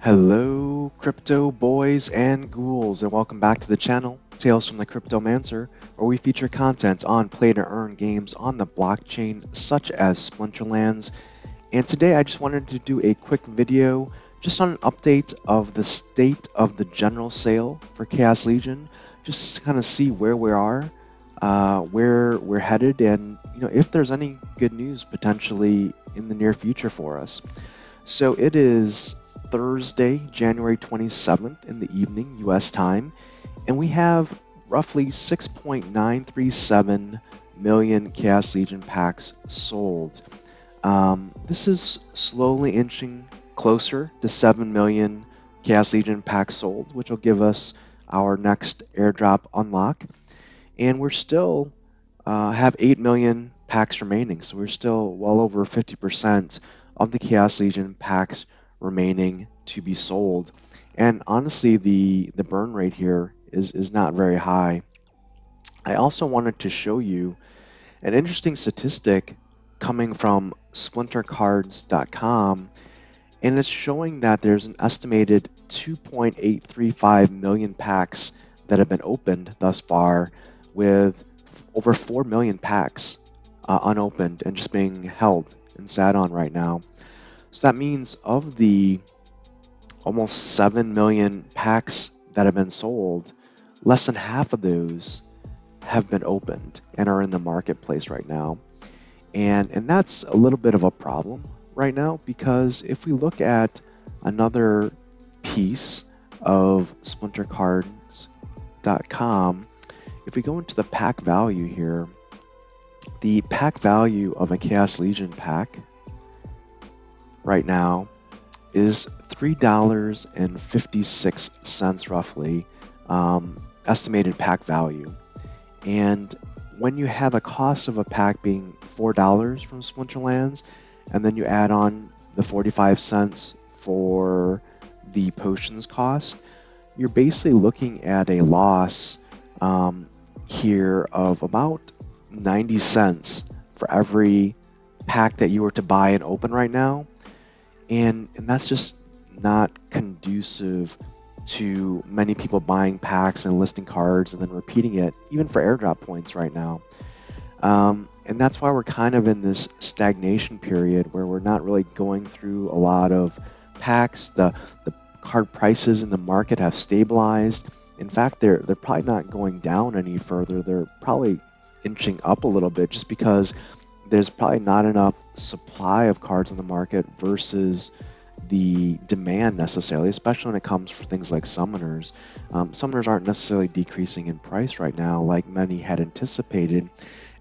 Hello, crypto boys and ghouls, and welcome back to the channel, Tales from the Cryptomancer, where we feature content on play-to-earn games on the blockchain, such as Splinterlands. And today I just wanted to do a quick video just on an update of the state of the general sale for Chaos Legion, just kind of see where we are, where we're headed, and if there's any good news potentially in the near future for us. So it is Thursday, January 27th in the evening, US time, and we have roughly 6.937 million Chaos Legion packs sold. This is slowly inching closer to 7 million Chaos Legion packs sold, which will give us our next airdrop unlock. And we're still have 8 million packs remaining, so we're still well over 50% of the Chaos Legion packs remaining to be sold. And honestly, the burn rate here is not very high. I also wanted to show you an interesting statistic coming from splintercards.com, and it's showing that there's an estimated 2.835 million packs that have been opened thus far, with over 4 million packs unopened and just being held and sat on right now. So that means of the almost 7 million packs that have been sold, less than half of those have been opened and are in the marketplace right now. And that's a little bit of a problem right now, because if we look at another piece of splintercards.com, if we go into the pack value here, the pack value of a Chaos Legion pack right now is $3.56 roughly, estimated pack value. And when you have a cost of a pack being $4 from Splinterlands, and then you add on the 45 cents for the potions cost, you're basically looking at a loss here of about 90 cents for every pack that you were to buy and open right now. And that's just not conducive to many people buying packs and listing cards and then repeating it, even for airdrop points right now. And that's why we're kind of in this stagnation period where we're not really going through a lot of packs. The card prices in the market have stabilized. In fact, they're probably not going down any further. They're probably inching up a little bit, just because there's probably not enough supply of cards in the market versus the demand necessarily, especially when it comes for things like summoners. Summoners aren't necessarily decreasing in price right now like many had anticipated.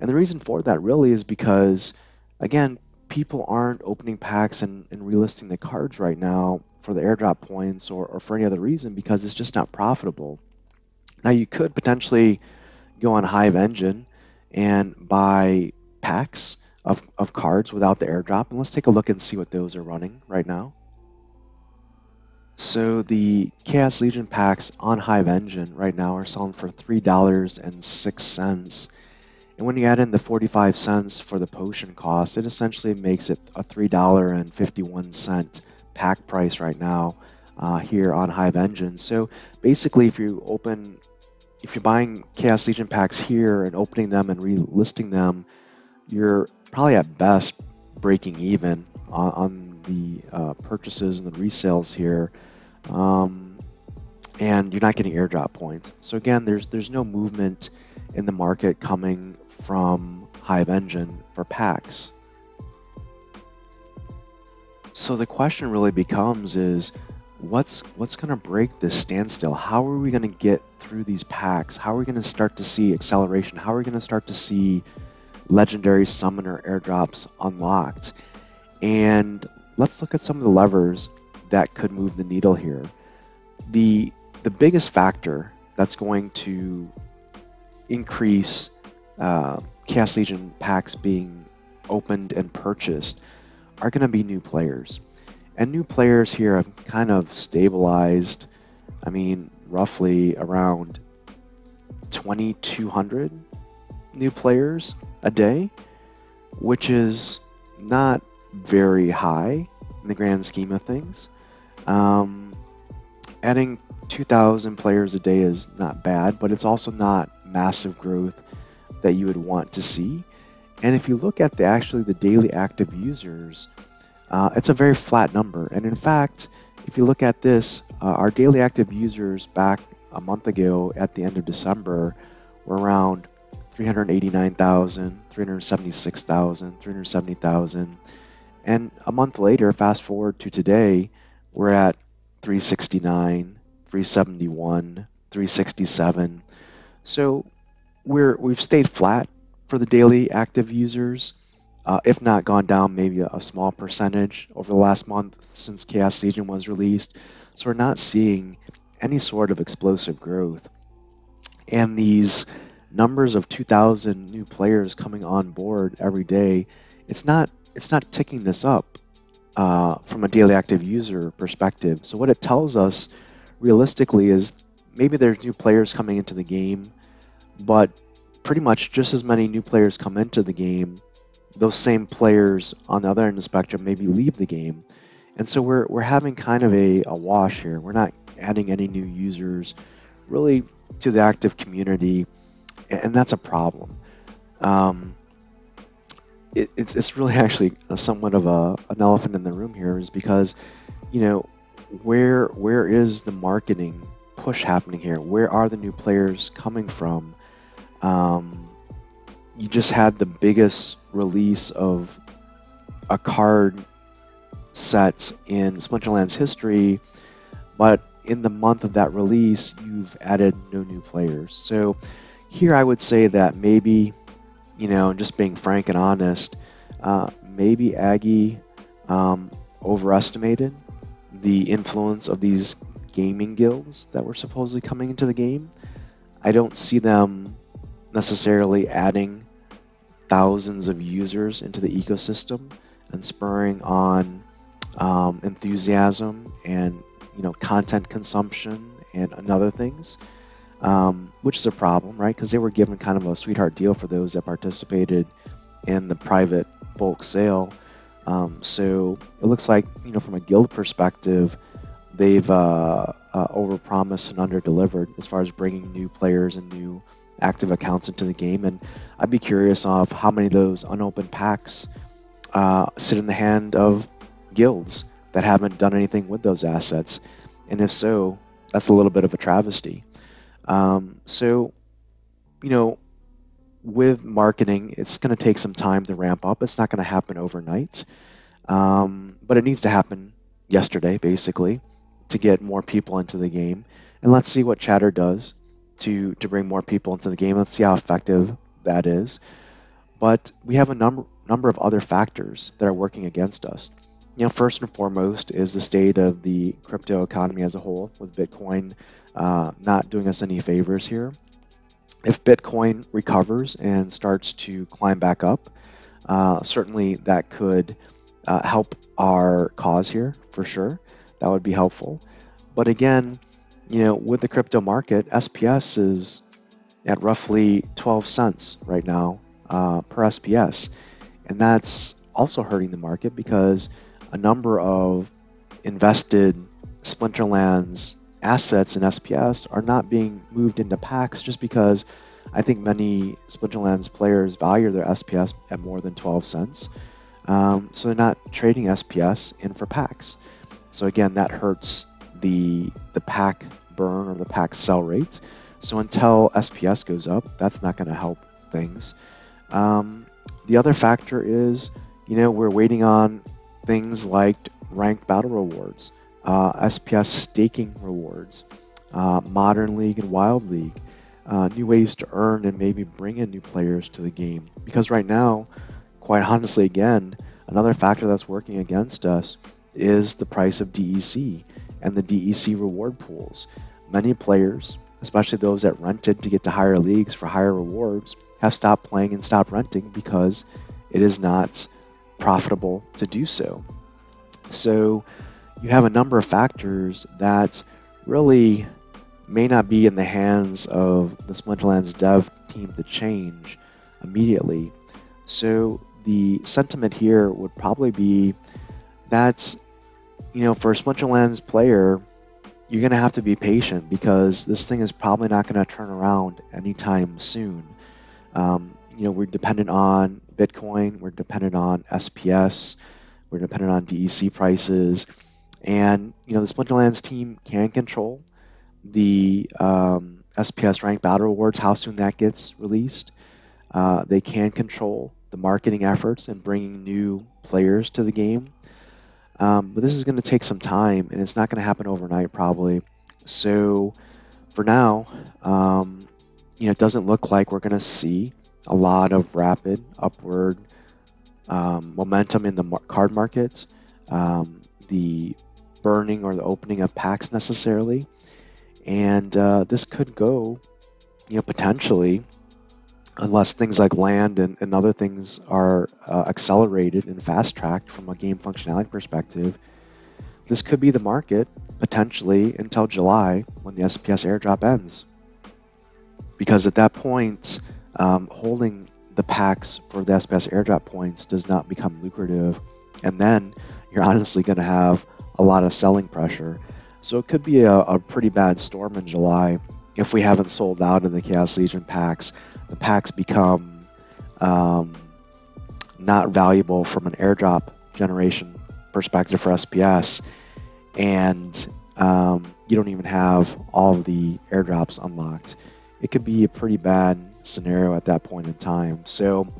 And the reason for that really is because, again, people aren't opening packs and relisting the cards right now for the airdrop points or for any other reason, because it's just not profitable. Now, you could potentially go on Hive Engine and buy packs of cards without the airdrop, and let's take a look and see what those are running right now. So the Chaos Legion packs on Hive Engine right now are selling for $3.06, and when you add in the 45 cents for the potion cost, it essentially makes it a $3.51 pack price right now here on Hive Engine. So basically, if you're buying Chaos Legion packs here and opening them and relisting them, you're probably at best breaking even on the purchases and the resales here, and you're not getting airdrop points. So again, there's no movement in the market coming from Hive Engine for packs. So the question really becomes is, what's going to break this standstill? How are we going to get through these packs? How are we going to start to see acceleration? How are we going to start to see legendary summoner airdrops unlocked? And let's look at some of the levers that could move the needle here. The biggest factor that's going to increase Chaos Legion packs being opened and purchased are going to be new players. And new players here have kind of stabilized, I mean, roughly around 2,200 new players a day, which is not very high in the grand scheme of things. Um, Adding 2,000 players a day is not bad, but it's also not massive growth that you would want to see. And if you look at actually the daily active users, it's a very flat number. And in fact, if you look at this, our daily active users back a month ago at the end of December were around 389,000, 376,000, 370,000. And a month later, fast forward to today, we're at 369, 371, 367. So we've stayed flat for the daily active users, if not gone down maybe a small percentage over the last month since Chaos Legion was released. So we're not seeing any sort of explosive growth. And these numbers of 2,000 new players coming on board every day, it's not ticking this up from a daily active user perspective. So what it tells us realistically is maybe there's new players coming into the game, but pretty much just as many new players come into the game, those same players on the other end of the spectrum maybe leave the game. And so we're having kind of a wash here. We're not adding any new users really to the active community, and that's a problem. It's really actually somewhat of an elephant in the room here, is because, where is the marketing push happening here? Where are the new players coming from? You just had the biggest release of a card set in Splinterlands history, but in the month of that release, you've added no new players. So here I would say that maybe, just being frank and honest, maybe Aggie overestimated the influence of these gaming guilds that were supposedly coming into the game. I don't see them necessarily adding thousands of users into the ecosystem and spurring on enthusiasm and content consumption and other things, which is a problem, right? Because they were given kind of a sweetheart deal for those that participated in the private bulk sale. So it looks like, from a guild perspective, they've overpromised and underdelivered as far as bringing new players and new active accounts into the game. And I'd be curious of how many of those unopened packs sit in the hand of guilds that haven't done anything with those assets. And if so, that's a little bit of a travesty. So, with marketing, it's going to take some time to ramp up. It's not going to happen overnight, but it needs to happen yesterday, basically, to get more people into the game. And let's see what Chatter does to bring more people into the game. Let's see how effective that is. But we have a number of other factors that are working against us. First and foremost is the state of the crypto economy as a whole, with Bitcoin not doing us any favors here. If Bitcoin recovers and starts to climb back up, certainly that could help our cause here for sure. That would be helpful. But again, with the crypto market, SPS is at roughly 12 cents right now per SPS. And that's also hurting the market because a number of invested Splinterlands assets in SPS are not being moved into packs just because I think many Splinterlands players value their SPS at more than 12 cents. So they're not trading SPS in for packs. So again, that hurts the pack burn or the pack sell rate. So until SPS goes up, that's not going to help things. The other factor is, we're waiting on things like ranked battle rewards, SPS staking rewards, Modern League and Wild League, new ways to earn and maybe bring in new players to the game. Because right now, quite honestly, again, another factor that's working against us is the price of DEC and the DEC reward pools. Many players, especially those that rented to get to higher leagues for higher rewards, have stopped playing and stopped renting because it is not profitable to do so. So you have a number of factors that really may not be in the hands of the Splinterlands dev team to change immediately, So the sentiment here would probably be that, for a Splinterlands player, you're going to have to be patient because this thing is probably not going to turn around anytime soon. We're dependent on Bitcoin, we're dependent on SPS, we're dependent on DEC prices, and the Splinterlands team can control the SPS ranked battle rewards, how soon that gets released. They can control the marketing efforts and bringing new players to the game. But this is going to take some time, and it's not going to happen overnight, probably. So for now, it doesn't look like we're going to see a lot of rapid upward momentum in the card market, the burning or the opening of packs necessarily. And this could go, potentially, unless things like land and other things are accelerated and fast-tracked from a game functionality perspective, this could be the market potentially until July when the SPS airdrop ends. Because at that point, holding the packs for the SPS airdrop points does not become lucrative, and then you're honestly going to have a lot of selling pressure. So it could be a pretty bad storm in July if we haven't sold out of the Chaos Legion packs. The packs become not valuable from an airdrop generation perspective for SPS, and you don't even have all of the airdrops unlocked. It could be a pretty bad scenario at that point in time. So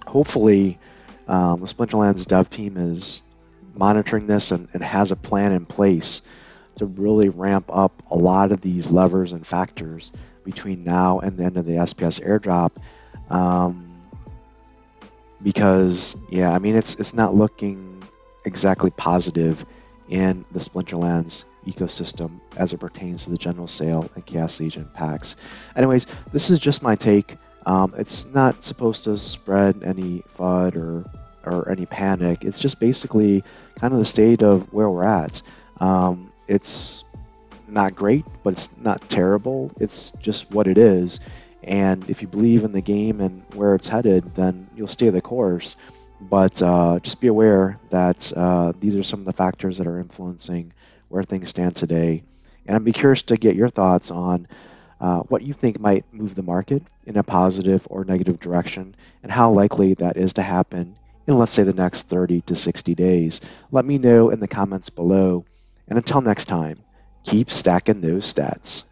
hopefully the Splinterlands dev team is monitoring this and has a plan in place to really ramp up a lot of these levers and factors between now and the end of the SPS airdrop, because it's not looking exactly positive in the Splinterlands ecosystem as it pertains to the general sale and Chaos Legion packs. Anyways, this is just my take. It's not supposed to spread any FUD or any panic. It's just basically kind of the state of where we're at. It's not great, but it's not terrible. It's just what it is. And if you believe in the game and where it's headed, then you'll stay the course. But just be aware that these are some of the factors that are influencing where things stand today. And I'd be curious to get your thoughts on what you think might move the market in a positive or negative direction, and how likely that is to happen in, let's say, the next 30 to 60 days. Let me know in the comments below. And until next time, keep stacking those stats.